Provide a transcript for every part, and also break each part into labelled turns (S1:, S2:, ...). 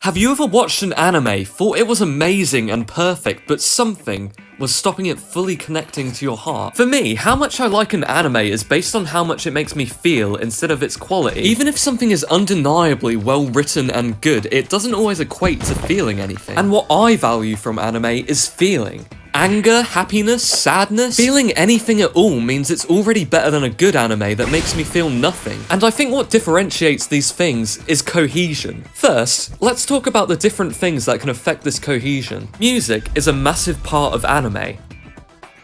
S1: Have you ever watched an anime, thought it was amazing and perfect, but something was stopping it fully connecting to your heart? For me, how much I like an anime is based on how much it makes me feel instead of its quality. Even if something is undeniably well written and good, it doesn't always equate to feeling anything. And what I value from anime is feeling. Anger, happiness, sadness. Feeling anything at all means it's already better than a good anime that makes me feel nothing. And I think what differentiates these things is cohesion. First, let's talk about the different things that can affect this cohesion. Music is a massive part of anime.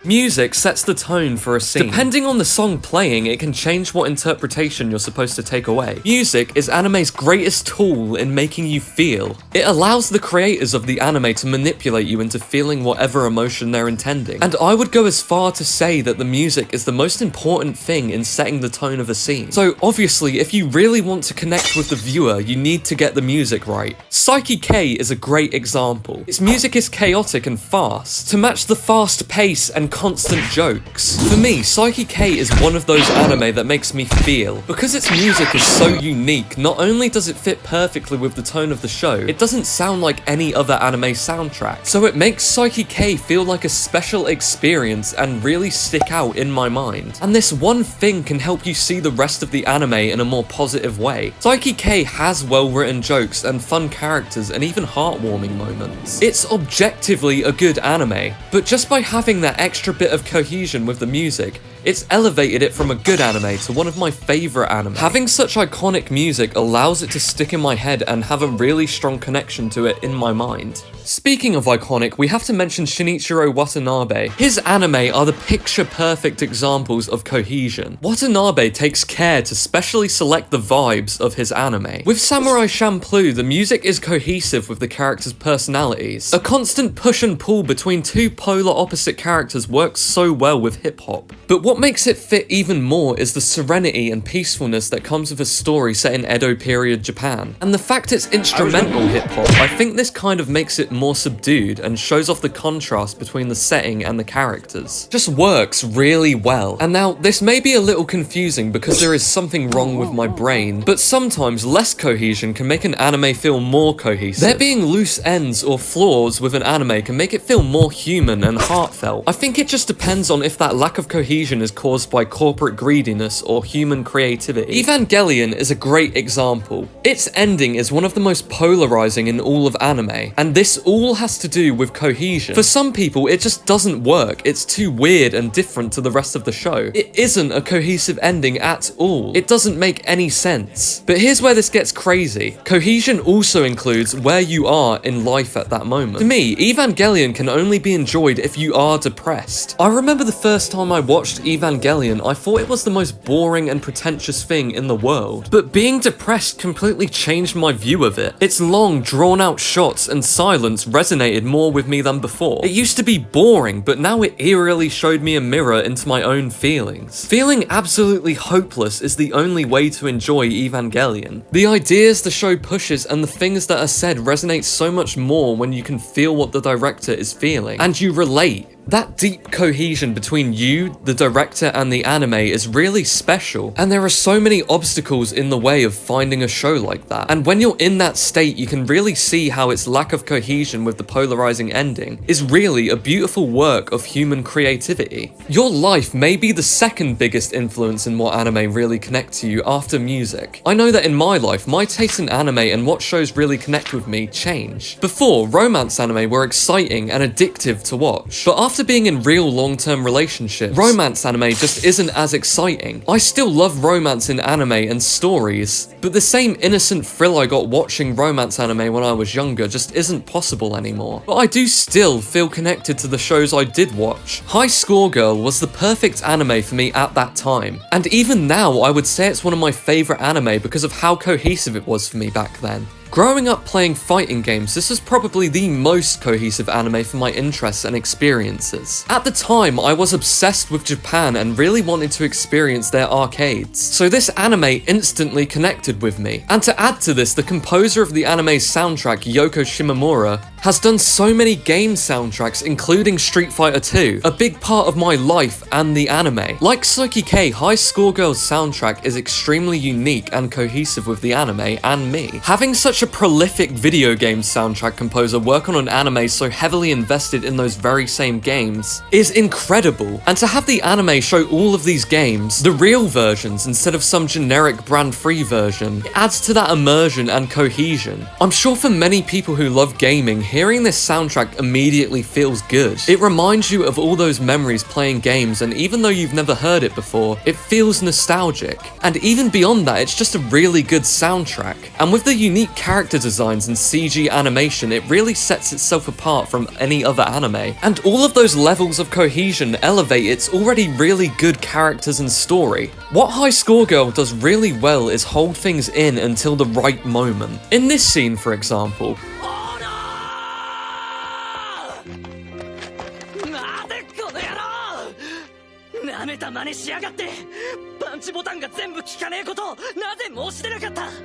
S1: Music sets the tone for a scene. Depending on the song playing, it can change what interpretation you're supposed to take away. Music is anime's greatest tool in making you feel. It allows the creators of the anime to manipulate you into feeling whatever emotion they're intending. And I would go as far to say that the music is the most important thing in setting the tone of a scene. So obviously, if you really want to connect with the viewer, you need to get the music right. Saiki K is a great example. Its music is chaotic and fast, to match the fast pace and constant jokes. For me, Saiki K is one of those anime that makes me feel. Because its music is so unique, not only does it fit perfectly with the tone of the show, it doesn't sound like any other anime soundtrack. So it makes Saiki K feel like a special experience and really stick out in my mind. And this one thing can help you see the rest of the anime in a more positive way. Saiki K has well-written jokes and fun characters and even heartwarming moments. It's objectively a good anime, but just by having that extra bit of cohesion with the music, it's elevated it from a good anime to one of my favourite anime. Having such iconic music allows it to stick in my head and have a really strong connection to it in my mind. Speaking of iconic, we have to mention Shinichiro Watanabe. His anime are the picture-perfect examples of cohesion. Watanabe takes care to specially select the vibes of his anime. With Samurai Champloo, the music is cohesive with the characters' personalities. A constant push and pull between two polar opposite characters works so well with hip-hop. But what makes it fit even more is the serenity and peacefulness that comes with a story set in Edo period Japan. And the fact it's instrumental hip-hop, I think this kind of makes it more subdued and shows off the contrast between the setting and the characters. Just works really well. And now, this may be a little confusing because there is something wrong with my brain, but sometimes less cohesion can make an anime feel more cohesive. There being loose ends or flaws with an anime can make it feel more human and heartfelt. I think it just depends on if that lack of cohesion is caused by corporate greediness or human creativity. Evangelion is a great example. Its ending is one of the most polarizing in all of anime, and this all has to do with cohesion. For some people, it just doesn't work. It's too weird and different to the rest of the show. It isn't a cohesive ending at all. It doesn't make any sense. But here's where this gets crazy. Cohesion also includes where you are in life at that moment. To me, Evangelion can only be enjoyed if you are depressed. I remember the first time I watched Evangelion, I thought it was the most boring and pretentious thing in the world. But being depressed completely changed my view of it. Its long, drawn-out shots and silence resonated more with me than before. It used to be boring, but now it eerily showed me a mirror into my own feelings. Feeling absolutely hopeless is the only way to enjoy Evangelion. The ideas the show pushes and the things that are said resonate so much more when you can feel what the director is feeling, and you relate. That deep cohesion between you, the director, and the anime is really special, and there are so many obstacles in the way of finding a show like that. And when you're in that state, you can really see how its lack of cohesion with the polarizing ending is really a beautiful work of human creativity. Your life may be the second biggest influence in what anime really connect to you after music. I know that in my life, my taste in anime and what shows really connect with me changed. Before, romance anime were exciting and addictive to watch, but after being in real long-term relationships, romance anime just isn't as exciting. I still love romance in anime and stories, but the same innocent thrill I got watching romance anime when I was younger just isn't possible anymore. But I do still feel connected to the shows I did watch. High Score Girl was the perfect anime for me at that time, and even now I would say it's one of my favourite anime because of how cohesive it was for me back then. Growing up playing fighting games, this was probably the most cohesive anime for my interests and experiences. At the time, I was obsessed with Japan and really wanted to experience their arcades, so this anime instantly connected with me. And to add to this, the composer of the anime's soundtrack, Yoko Shimomura, has done so many game soundtracks, including Street Fighter 2, a big part of my life and the anime. Like Saiki K, High Score Girl's soundtrack is extremely unique and cohesive with the anime and me. Having such a a prolific video game soundtrack composer work on an anime so heavily invested in those very same games is incredible. And to have the anime show all of these games, the real versions instead of some generic brand-free version, it adds to that immersion and cohesion. I'm sure for many people who love gaming, hearing this soundtrack immediately feels good. It reminds you of all those memories playing games, and even though you've never heard it before, it feels nostalgic. And even beyond that, it's just a really good soundtrack. And with the unique character designs and CG animation, it really sets itself apart from any other anime. And all of those levels of cohesion elevate its already really good characters and story. What High Score Girl does really well is hold things in until the right moment. In this scene, for example,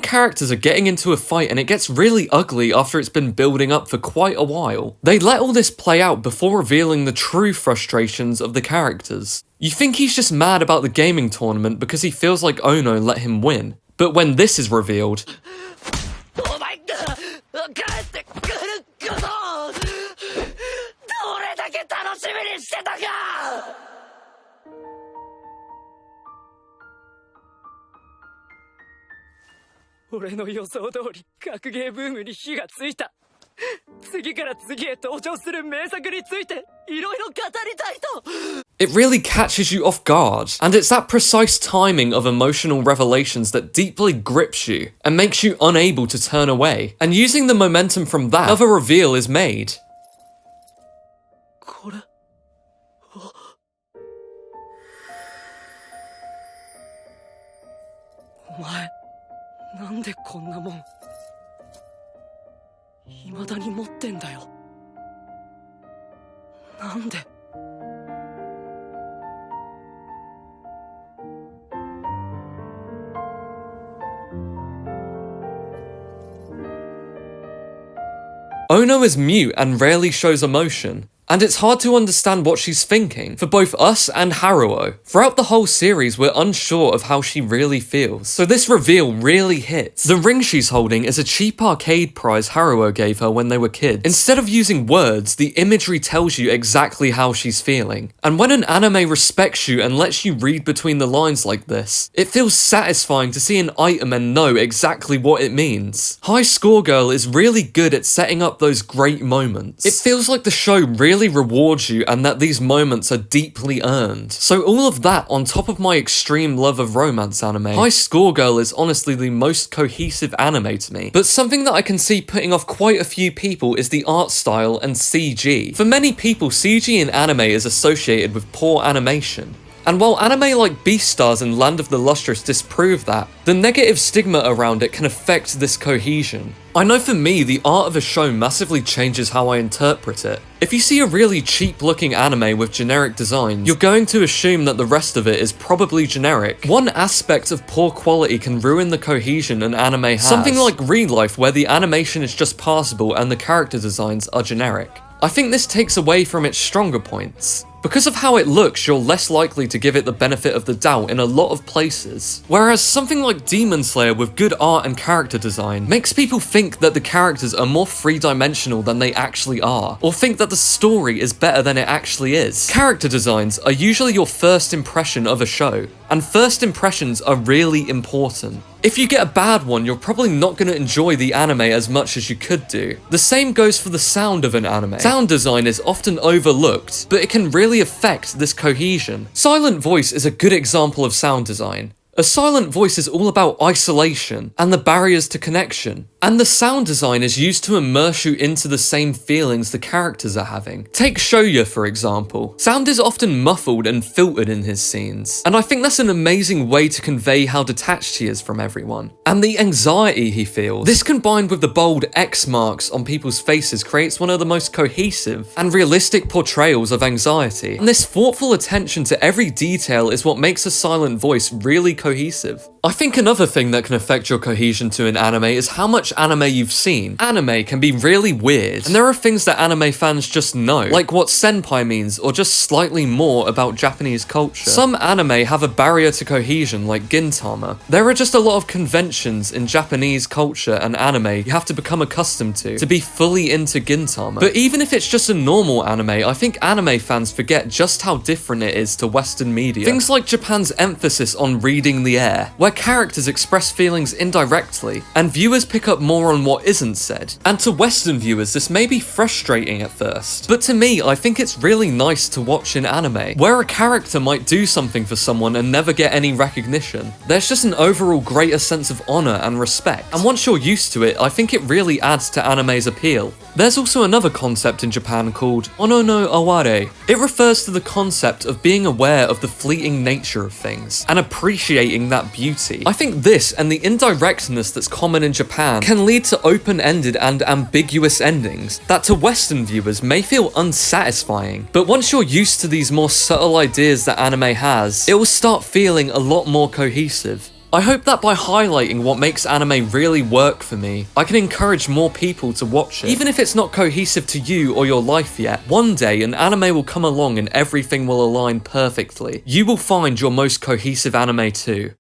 S1: characters are getting into a fight and it gets really ugly after it's been building up for quite a while. They let all this play out before revealing the true frustrations of the characters. You think he's just mad about the gaming tournament because he feels like Ono let him win. But when this is revealed, it really catches you off guard, and it's that precise timing of emotional revelations that deeply grips you and makes you unable to turn away. And using the momentum from that, another reveal is made. Ono is mute and rarely shows emotion, and it's hard to understand what she's thinking for both us and Haruo. Throughout the whole series, we're unsure of how she really feels, so this reveal really hits. The ring she's holding is a cheap arcade prize Haruo gave her when they were kids. Instead of using words, the imagery tells you exactly how she's feeling. And when an anime respects you and lets you read between the lines like this, it feels satisfying to see an item and know exactly what it means. High Score Girl is really good at setting up those great moments. It feels like the show really rewards you and that these moments are deeply earned. So all of that on top of my extreme love of romance anime, High Score Girl is honestly the most cohesive anime to me. But something that I can see putting off quite a few people is the art style and CG. For many people, CG in anime is associated with poor animation. And while anime like Beastars and Land of the Lustrous disprove that, the negative stigma around it can affect this cohesion. I know for me, the art of a show massively changes how I interpret it. If you see a really cheap looking anime with generic designs, you're going to assume that the rest of it is probably generic. One aspect of poor quality can ruin the cohesion an anime has. Something like Real Life, where the animation is just passable and the character designs are generic. I think this takes away from its stronger points. Because of how it looks, you're less likely to give it the benefit of the doubt in a lot of places. Whereas something like Demon Slayer with good art and character design makes people think that the characters are more three-dimensional than they actually are, or think that the story is better than it actually is. Character designs are usually your first impression of a show, and first impressions are really important. If you get a bad one, you're probably not going to enjoy the anime as much as you could do. The same goes for the sound of an anime. Sound design is often overlooked, but it can really affect this cohesion. Silent voice is a good example of sound design. A silent voice is all about isolation and the barriers to connection. And the sound design is used to immerse you into the same feelings the characters are having. Take Shoya, for example. Sound is often muffled and filtered in his scenes, and I think that's an amazing way to convey how detached he is from everyone, and the anxiety he feels. This combined with the bold X marks on people's faces creates one of the most cohesive and realistic portrayals of anxiety. And this thoughtful attention to every detail is what makes a silent voice really cohesive. I think another thing that can affect your cohesion to an anime is how much anime you've seen. Anime can be really weird, and there are things that anime fans just know, like what senpai means, or just slightly more about Japanese culture. Some anime have a barrier to cohesion, like Gintama. There are just a lot of conventions in Japanese culture and anime you have to become accustomed to be fully into Gintama. But even if it's just a normal anime, I think anime fans forget just how different it is to Western media. Things like Japan's emphasis on reading the air, where characters express feelings indirectly, and viewers pick up more on what isn't said. And to Western viewers, this may be frustrating at first, but to me, I think it's really nice to watch in anime, where a character might do something for someone and never get any recognition. There's just an overall greater sense of honor and respect, and once you're used to it, I think it really adds to anime's appeal. There's also another concept in Japan called ono no aware. It refers to the concept of being aware of the fleeting nature of things, and appreciating that beauty. I think this, and the indirectness that's common in Japan, can lead to open-ended and ambiguous endings that to Western viewers may feel unsatisfying. But once you're used to these more subtle ideas that anime has, it will start feeling a lot more cohesive. I hope that by highlighting what makes anime really work for me, I can encourage more people to watch it. Even if it's not cohesive to you or your life yet, one day an anime will come along and everything will align perfectly. You will find your most cohesive anime too.